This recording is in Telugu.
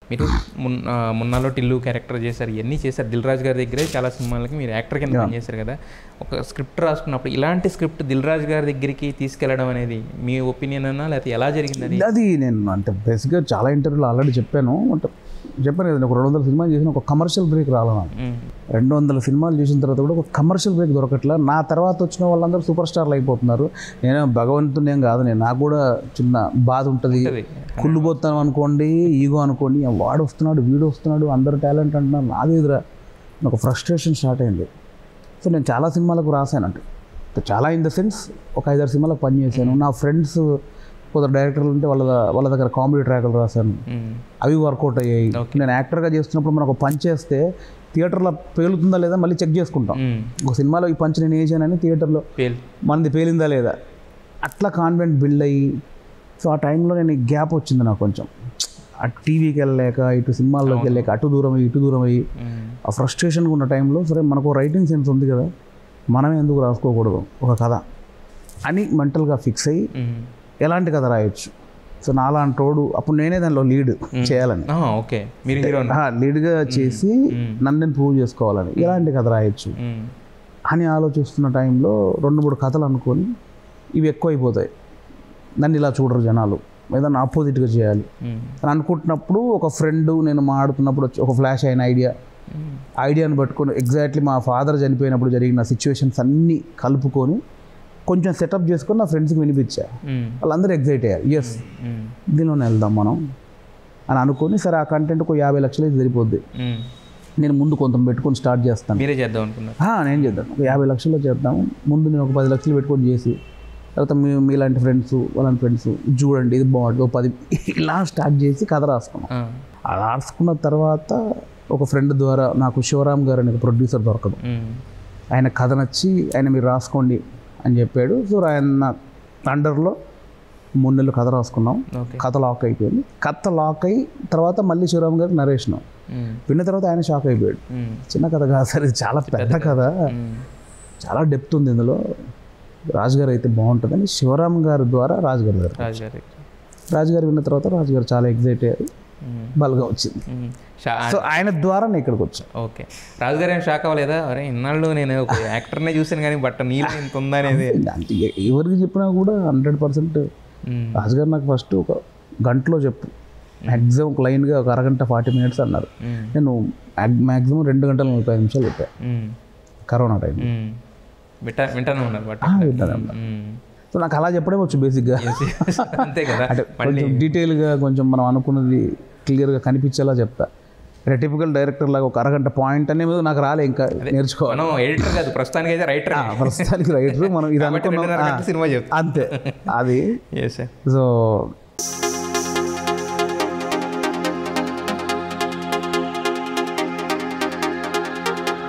మీరు మున్నాలో టిల్లు క్యారెక్టర్ చేశారు, ఇవన్నీ చేశారు. దిల్ రాజు గారి దగ్గరే చాలా సినిమాలకి మీరు యాక్టర్ కింద పనిచేశారు కదా. ఒక స్క్రిప్ట్ రాసుకున్నప్పుడు ఇలాంటి స్క్రిప్ట్ దిల్ రాజు గారి దగ్గరికి తీసుకెళ్ళడం అనేది మీ ఒపీనియన్ అన్నా లేకపోతే ఎలా జరిగింది? అది నేను అంటే బేసిక్గా చాలా ఇంటర్వ్యూలో ఆల్రెడీ చెప్పాను కదండి. ఒక 200 సినిమాలు చేసిన ఒక కమర్షియల్ బ్రేక్ రాలే నాకు. 200 సినిమాలు చేసిన తర్వాత కూడా ఒక కమర్షియల్ బ్రేక్ దొరకట్లా. నా తర్వాత వచ్చిన వాళ్ళందరూ సూపర్ స్టార్లు అయిపోతున్నారు. నేను భగవంతుని ఏం కాదు, నాకు కూడా చిన్న బాధ ఉంటుంది. కుళ్ళిపోతాను అనుకోండి, ఈగో అనుకోండి, వాడు వస్తున్నాడు వీడు వస్తున్నాడు అందరు టాలెంట్ అంటున్నారు, నాది ఎదురా ఒక ఫ్రస్ట్రేషన్ స్టార్ట్ అయింది. సో నేను చాలా సినిమాలకు రాశానంటే, చాలా ఇన్ ద సెన్స్ ఒక 5-6 సినిమాలకు పనిచేశాను. నా ఫ్రెండ్స్ కొందరు డైరెక్టర్లు ఉంటే వాళ్ళ దగ్గర కామెడీ ట్రాక్లు రాశాను, అవి వర్కౌట్ అయ్యాయి. నేను యాక్టర్గా చేస్తున్నప్పుడు మనం ఒక పంచ్ చేస్తే థియేటర్లో పేలుతుందా లేదా మళ్ళీ చెక్ చేసుకుంటాం. ఒక సినిమాలో ఈ పంచ్ నేను వేసానని థియేటర్లో మనది పేలిందా లేదా అట్లా కాన్ఫిడెంట్ బిల్డ్ అయ్యి. సో ఆ టైంలో నేను గ్యాప్ వచ్చింది నాకు కొంచెం. అటు టీవీకి వెళ్ళలేక, ఇటు సినిమాల్లోకి వెళ్ళలేక, అటు దూరం అయ్యి ఇటు దూరం అయ్యి ఆ ఫ్రస్ట్రేషన్గా ఉన్న టైంలో సరే మనకు రైటింగ్ సెన్స్ ఉంది కదా, మనమే ఎందుకు రాసుకోకూడదు ఒక కథ అని మెంటల్గా ఫిక్స్ అయ్యి ఎలాంటి కథ రాయొచ్చు. సో నాలాంటి రోడ్డు అప్పుడు నేనే దానిలో లీడ్ చేయాలని, లీడ్గా చేసి నన్ను నేను ప్రూవ్ చేసుకోవాలని, ఎలాంటి కథ రాయొచ్చు అని ఆలోచిస్తున్న టైంలో 2-3 కథలు అనుకొని ఇవి ఎక్కువ అయిపోతాయి, నన్ను ఇలా చూడరు జనాలు, ఏదన్నా ఆపోజిట్గా చేయాలి అని అనుకుంటున్నప్పుడు ఒక ఫ్రెండ్ నేను మాట్లాడుతున్నప్పుడు ఒక ఫ్లాష్ అయిన ఐడియాని పట్టుకొని ఎగ్జాక్ట్లీ మా ఫాదర్ చనిపోయినప్పుడు జరిగిన సిచ్యువేషన్స్ అన్నీ కలుపుకొని కొంచెం సెటప్ చేసుకొని నా ఫ్రెండ్స్కి వినిపించా. వాళ్ళందరూ ఎగ్జైట్ అయ్యారు, ఎస్ దీనిలోనే వెళ్దాం మనం అని అనుకొని, సరే ఆ కంటెంట్ ఒక 50 లక్షలు అయితే సరిపోద్ది, నేను ముందు కొంత పెట్టుకొని స్టార్ట్ చేస్తాను. మీరే చేద్దాం అనుకున్నా? నేను చేద్దాం, ఒక 50 లక్షల్లో చేద్దాము. ముందు నేను ఒక 10 లక్షలు పెట్టుకొని చేసి తర్వాత మీలాంటి ఫ్రెండ్స్ వాళ్ళంటి ఫ్రెండ్స్ చూడండి ఇది బాగుంటుంది 10 ఇలా స్టార్ట్ చేసి కథ రాసుకున్నాం. అలా రాసుకున్న తర్వాత ఒక ఫ్రెండ్ ద్వారా నాకు శివరామ్ గారు అనే ప్రొడ్యూసర్ దొరకడం, ఆయన కథ నచ్చి ఆయన మీరు రాసుకోండి అని చెప్పాడు. సో ఆయన అండర్లో 3 నెలలు కథ రాసుకున్నాం. కథ లాక్ అయిపోయింది. కథ లాక్ అయ్యి తర్వాత మళ్ళీ శివరామ్ గారికి నరేషన్ విన్న తర్వాత ఆయన షాక్ అయిపోయాడు. చిన్న కథ కాదు సార్, ఇది చాలా పెద్ద కథ, చాలా డెప్త్ ఉంది ఇందులో, రాజుగారు అయితే బాగుంటుందని శివరామ్ గారి ద్వారా రాజుగారు విన్న తర్వాత రాజుగారు చాలా ఎగ్జైట్ అయ్యారు, బల్గా వచ్చింది. సో ఆయన ద్వారా నేను ఇక్కడికి వచ్చాను. ఓకే, రాజుగారు ఏం షాక్ అవ్వలేదా? అరే ఇన్నాళ్ళు నేను ఒక యాక్టర్నే చూసాను కానీ బట్ నీళ్ళు ఇంత ఉందా అనేది? ఎవరికి చెప్పినా కూడా 100% రాజుగారు నాకు ఫస్ట్ ఒక గంటలో చెప్పు, మ్యాక్సిమం ఒక లైన్గా ఒక అరగంట 40 మినిట్స్ అన్నారు. నేను మ్యాక్సిమం 2 గంటల 45 నిమిషాలు చెప్పాను కరోనా టైం. వింటానే ఉన్నారు. సో నాకు అలా చెప్పడం వచ్చు బేసిక్గా, అంతే కదా. అంటే కొంచెం డీటెయిల్గా కొంచెం మనం అనుకున్నది క్లియర్గా కనిపించేలా చెప్తా. టిపికల్ డైరెక్టర్ లాగా ఒక అరగంట పాయింట్ అనేది నాకు రాలే, ఇంకా నేర్చుకోవాలి. ఎడిటర్ కాదు, ప్రస్తుతానికి అయితే రైటర్. ప్రస్తుతానికి రైటర్ మనం ఇది అనుకున్నాం, సినిమా చెప్తాం అంతే అది. సో